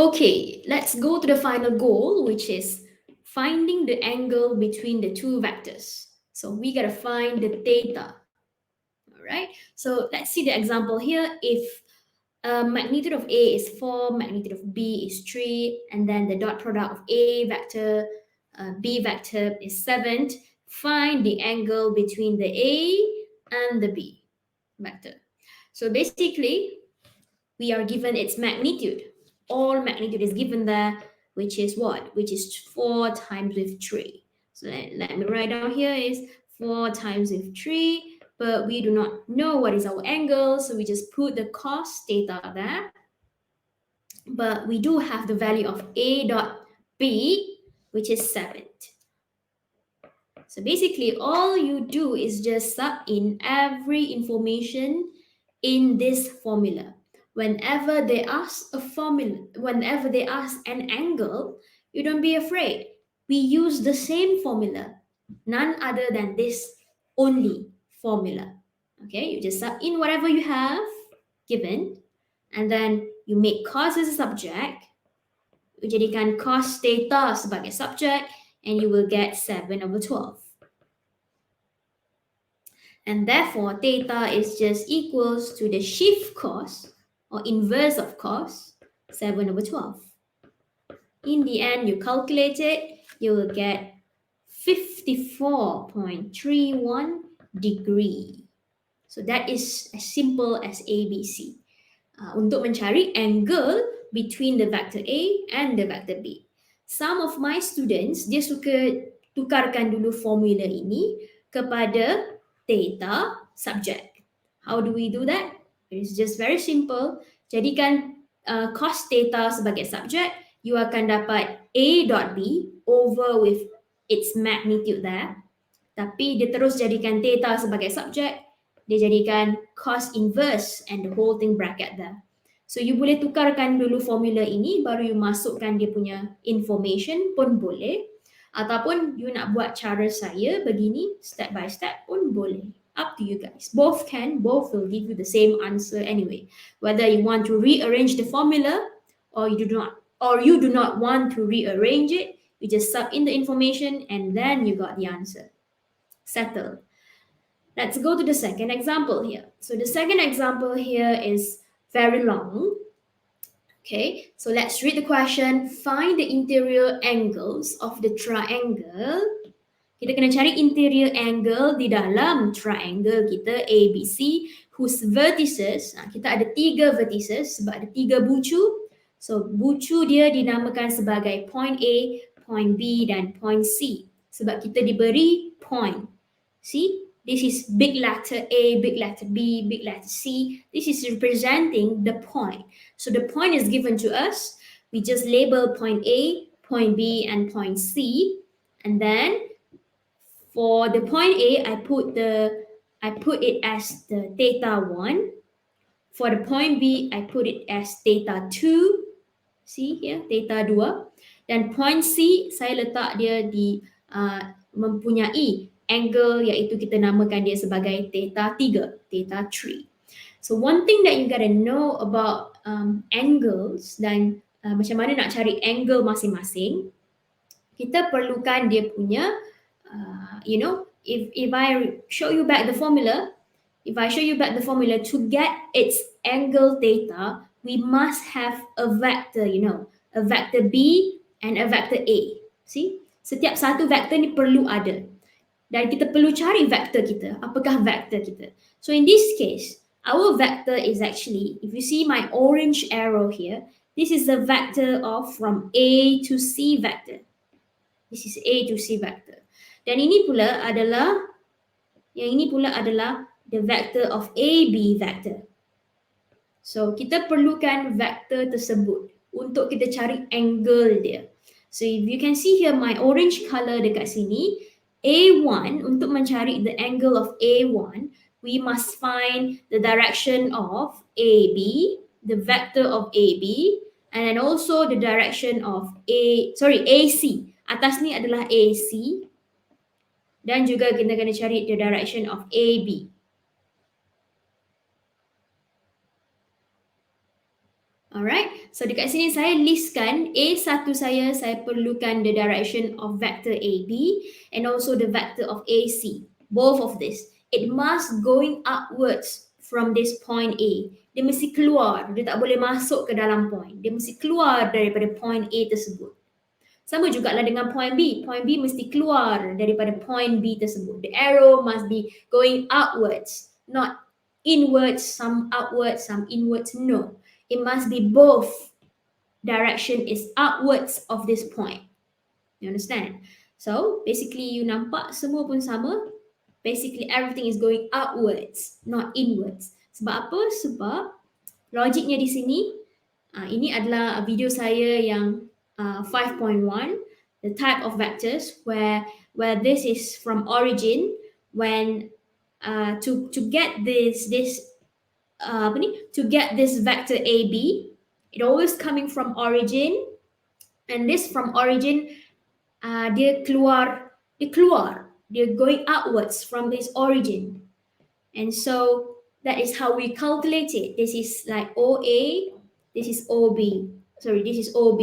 Okay, let's go to the final goal, which is finding the angle between the two vectors. So we gotta find the theta. All right. So let's see the example here. If magnitude of A is 4, magnitude of B is 3, and then the dot product of A vector, B vector is 7, find the angle between the A and the B vector. So basically, we are given its magnitude. All magnitude is given there, which is what? Which is 4 times with 3. So let me write down here is 4 times with 3, but we do not know what is our angle, so we just put the cos theta there. But we do have the value of A dot B, which is 7. So basically, all you do is just sub in every information in this formula. Whenever they ask a formula, whenever they ask an angle, you don't be afraid. We use the same formula, none other than this only formula. Okay, you just sub in whatever you have given, and then you make cos as a subject. You jadikan cos theta sebagai subject, and you will get 7/12. And therefore, theta is just equals to the shift cos or inverse of cos 7/12. In the end, you calculate it, you will get 54.31 degree. So that is as simple as ABC. Untuk mencari angle between the vector A and the vector B. Some of my students, dia suka tukarkan dulu formula ini kepada theta subject. How do we do that? It's just very simple. Jadikan cos theta sebagai subject, you akan dapat A dot B over with its magnitude there. Tapi dia terus jadikan theta sebagai subject, dia jadikan cos inverse and the whole thing bracket there. So you boleh tukarkan dulu formula ini, baru you masukkan dia punya information pun boleh. Ataupun you nak buat cara saya begini, step by step pun boleh. Up to you guys. Both can, both will give you the same answer anyway. Whether you want to rearrange the formula or you do not want to rearrange it, you just sub in the information and then you got the answer. Settled. Let's go to the second example here. So the second example here is very long. Okay, so let's read the question. Find the interior angles of the triangle. Kita kena cari interior angle di dalam triangle kita ABC whose vertices, kita ada 3 vertices sebab ada 3 bucu. So bucu dia dinamakan sebagai point A, point B dan point C sebab kita diberi point. See? This is big letter A, big letter B, big letter C. This is representing the point. So the point is given to us. We just label point A, point B, and point C. And then for the point A, I put it as the theta 1. For the point B, I put it as theta 2. See here, theta 2. Dan point C, saya letak dia di mempunyai angle iaitu kita namakan dia sebagai theta 3, theta 3. So one thing that you gotta know about angles dan macam mana nak cari angle masing-masing, kita perlukan dia punya, if I show you back the formula, to get its angle theta, we must have a vector, a vector B and a vector A. See? Setiap satu vector ni perlu ada. Dan kita perlu cari vector kita. Apakah vector kita? So in this case, our vector is actually, if you see my orange arrow here, this is the vector of from A to C vector. This is A to C vector. Dan ini pula adalah the vector of AB vector. So kita perlukan vector tersebut untuk kita cari angle dia. So if you can see here my orange color dekat sini, A1, untuk mencari the angle of A1, we must find the direction of AB, the vector of AB, and then also the direction of AC. Atas ni adalah AC. Dan juga kita kena cari the direction of AB. Alright, so dekat sini saya listkan A1 saya perlukan the direction of vector AB and also the vector of AC. Both of this. It must going upwards from this point A. Dia mesti keluar, dia tak boleh masuk ke dalam point. Dia mesti keluar daripada point A tersebut. Sama jugalah dengan point B. Point B mesti keluar daripada point B tersebut. The arrow must be going outwards, not inwards, some outwards, some inwards. No. It must be both. Direction is outwards of this point. You understand? So basically you nampak semua pun sama. Basically everything is going outwards, not inwards. Sebab apa? Sebab logiknya di sini, ini adalah video saya yang 5.1, the type of vectors where this is from origin. When to get this to get this vector AB, it always coming from origin, and this from origin dia keluar, dia going outwards from this origin, and so that is how we calculate it. This is like OA, this is OB, this is OB.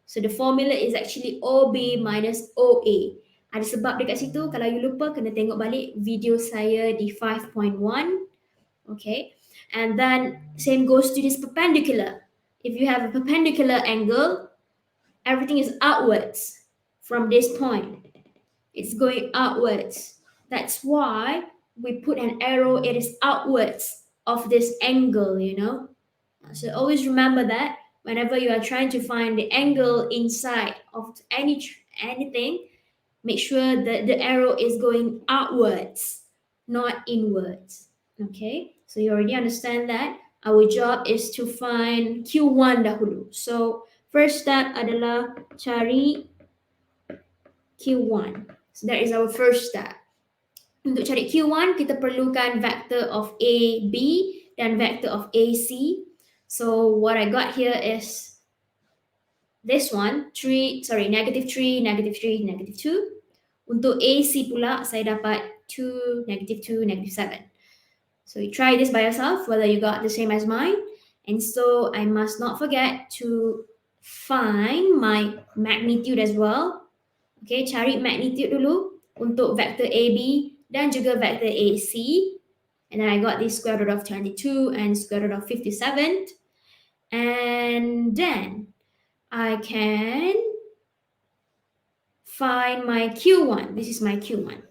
So the formula is actually OB minus OA. Ada sebab dekat situ. Kalau you lupa, kena tengok balik video saya di 5.1. Okay, and then same goes to this perpendicular. If you have a perpendicular angle, everything is outwards from this point. It's going outwards. That's why we put an arrow, it is outwards of this angle, you know. So always remember that whenever you are trying to find the angle inside of anything, make sure that the arrow is going outwards, not inwards. Okay, so you already understand that. Our job is to find Q1 dahulu. So first step adalah cari Q1. So that is our first step. Untuk cari Q1, kita perlukan vector of AB dan vector of AC. So what I got here is this one, -3, -3, -3, -2. Untuk AC pula, saya dapat 2, -2, -7. So you try this by yourself, whether you got the same as mine. And so I must not forget to find my magnitude as well. Okay, cari magnitude dulu untuk vector AB dan juga vector AC. And then I got the square root of 22 and square root of 57. And then I can find my Q1. This is my Q1.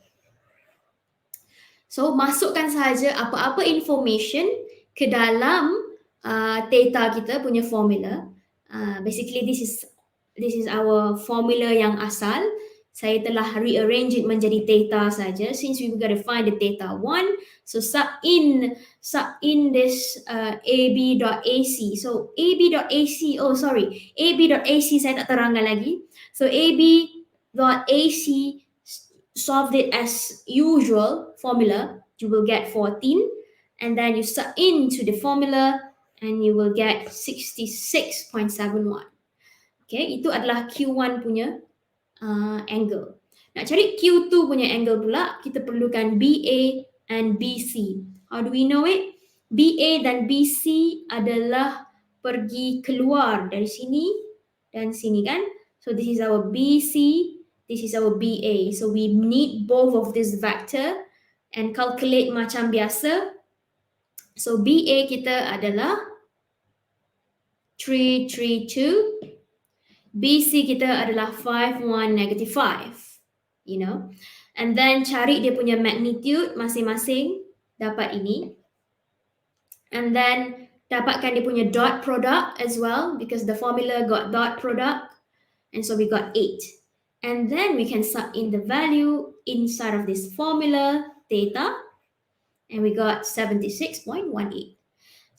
So masukkan saja apa-apa information ke dalam theta kita punya formula. Basically this is our formula yang asal. Saya telah rearrange it menjadi theta saja. Since we got to find the theta 1, so sub in this AB.AC. So AB.AC, AB.AC saya tak terangkan lagi. So AB.AC, solve it as usual formula, you will get 14, and then you sub into the formula and you will get 66.71. Okay, itu adalah Q1 punya angle. Nak cari Q2 punya angle pula, kita perlukan BA and BC. How do we know it? BA dan BC adalah pergi keluar dari sini dan sini kan. So this is our BC, this is our BA. So we need both of this vector and calculate macam biasa. So BA kita adalah 3, 3, 2. BC kita adalah 5, 1, -5. You know. And then cari dia punya magnitude masing-masing, dapat ini. And then dapatkan dia punya dot product as well, because the formula got dot product. And so we got 8. And then we can sub in the value inside of this formula, theta. And we got 76.18.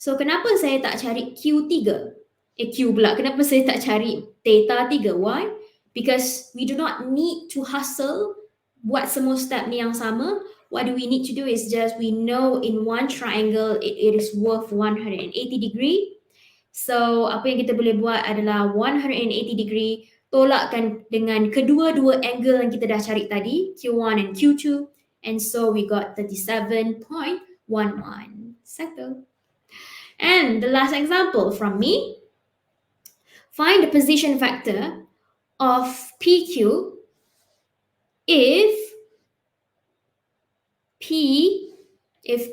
So kenapa saya tak cari Q3? Q pula. Kenapa saya tak cari theta 3? Why? Because we do not need to hustle buat semua step ni yang sama. What do we need to do is just we know in one triangle it is worth 180 degree. So apa yang kita boleh buat adalah 180 degree tolakkan dengan kedua-dua angle yang kita dah cari tadi, Q1 and Q2. And so we got 37.11. Settle. And the last example from me, find the position vector of PQ if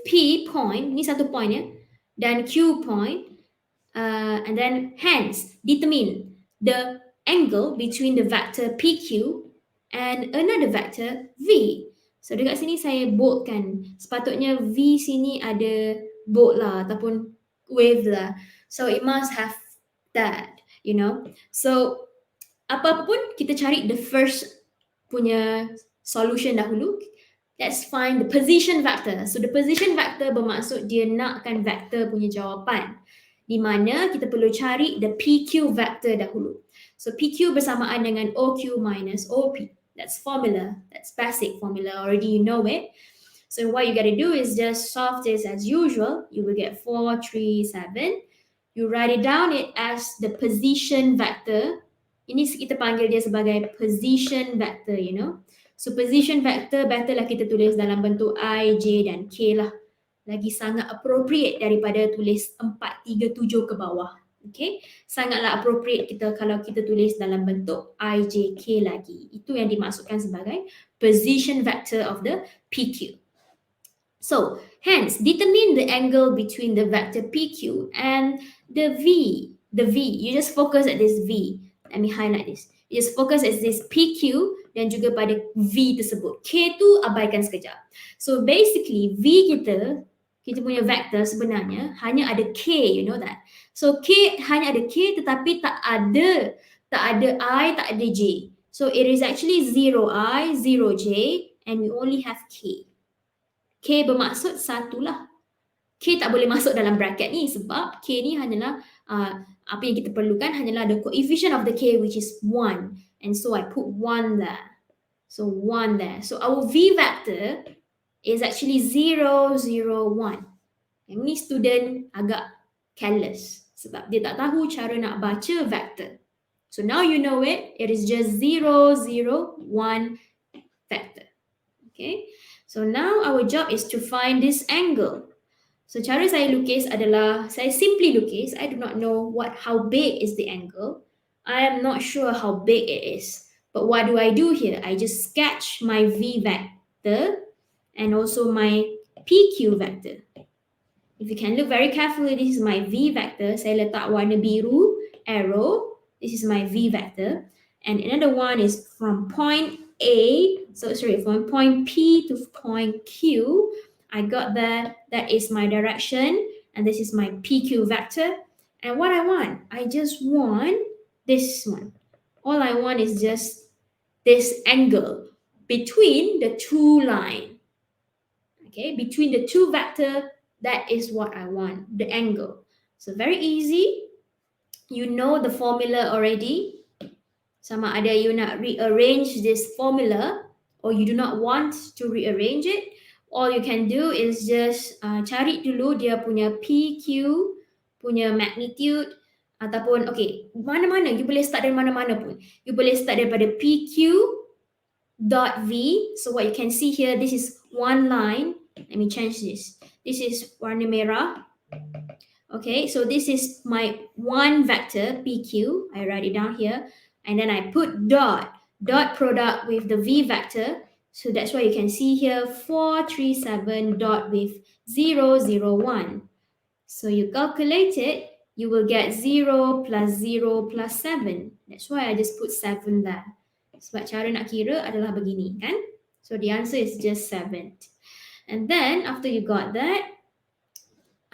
P point, ni satu point ya, dan Q point, and then hence determine the angle between the vector PQ and another vector V. So dekat sini saya boldkan. Sepatutnya V sini ada bold lah ataupun wave lah. So it must have that, you know. So apapun kita cari the first punya solution dahulu. Let's find the position vector. So the position vector bermaksud dia nakkan vector punya jawapan, di mana kita perlu cari the PQ vector dahulu. So PQ bersamaan dengan OQ minus OP. That's formula. That's basic formula. Already you know it. So what you got to do is just solve this as usual. You will get 4, 3, 7. You write it down it as the position vector. Ini kita panggil dia sebagai position vector, you know. So position vector better lah kita tulis dalam bentuk I, J dan K lah. Lagi sangat appropriate daripada tulis 4, 3, 7 ke bawah. Okay, sangatlah appropriate kita kalau kita tulis dalam bentuk I, J, K lagi. Itu yang dimaksudkan sebagai position vector of the PQ. So hence determine the angle between the vector PQ and the V. The V, you just focus at this V. Let me highlight this. You just focus at this PQ dan juga pada V tersebut. K tu abaikan sekejap. So basically V kita punya vector sebenarnya hanya ada K, you know that. So K hanya ada K tetapi tak ada I, tak ada J. So it is actually 0I, 0J and we only have K. K bermaksud satulah. K tak boleh masuk dalam bracket ni sebab K ni hanyalah apa yang kita perlukan hanyalah the coefficient of the K which is 1. And so I put 1 there. So 1 there. So our V vector is actually 0, 0, 1. Yang ni student agak careless sebab dia tak tahu cara nak baca vector. So now you know it. It is just 0, 0, 1 vector. Okay. So now our job is to find this angle. So cara saya lukis adalah, saya simply lukis. I do not know how big is the angle. I am not sure how big it is. But what do I do here? I just sketch my V vector and also my PQ vector. If you can look very carefully, this is my V vector. Saya letak warna biru, arrow. This is my V vector. And another one is from point A, from point P to point Q. I got that is my direction, and this is my PQ vector. And what I want, I just want this one. All I want is just this angle between the two lines. Okay, between the two vector, that is what I want, the angle. So very easy. You know the formula already. Sama ada you nak rearrange this formula or you do not want to rearrange it. All you can do is just cari dulu dia punya PQ, punya magnitude ataupun okay, mana-mana, you boleh start dari mana-mana pun. You boleh start daripada PQ dot V. So what you can see here, this is one line. Let me change this. This is warna merah. Okay, so this is my one vector PQ. I write it down here. And then I put dot product with the V vector. So that's why you can see here 437 dot with 0, 0, 1. So you calculate it, you will get 0 plus 0 plus 7. That's why I just put 7 there. Sebab cara nak kira adalah begini, kan? So the answer is just 7. And then after you got that,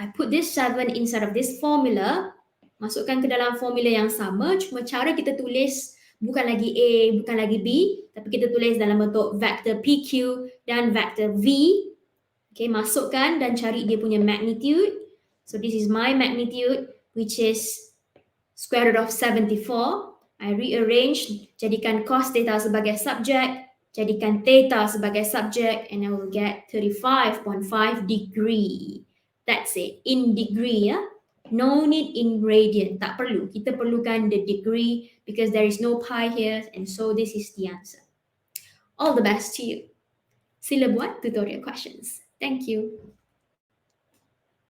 I put this 7 inside of this formula. Masukkan ke dalam formula yang sama, cuma cara kita tulis bukan lagi A, bukan lagi B, tapi kita tulis dalam bentuk vector PQ dan vector V. Okay, masukkan dan cari dia punya magnitude. So this is my magnitude, which is square root of 74. I rearrange, jadikan cos theta sebagai subject, jadikan theta sebagai subject, and I will get 35.5 degree. That's it, in degree ya. No need in radian, tak perlu. Kita perlukan the degree because there is no pi here, and so this is the answer. All the best to you. Sila buat tutorial questions. Thank you.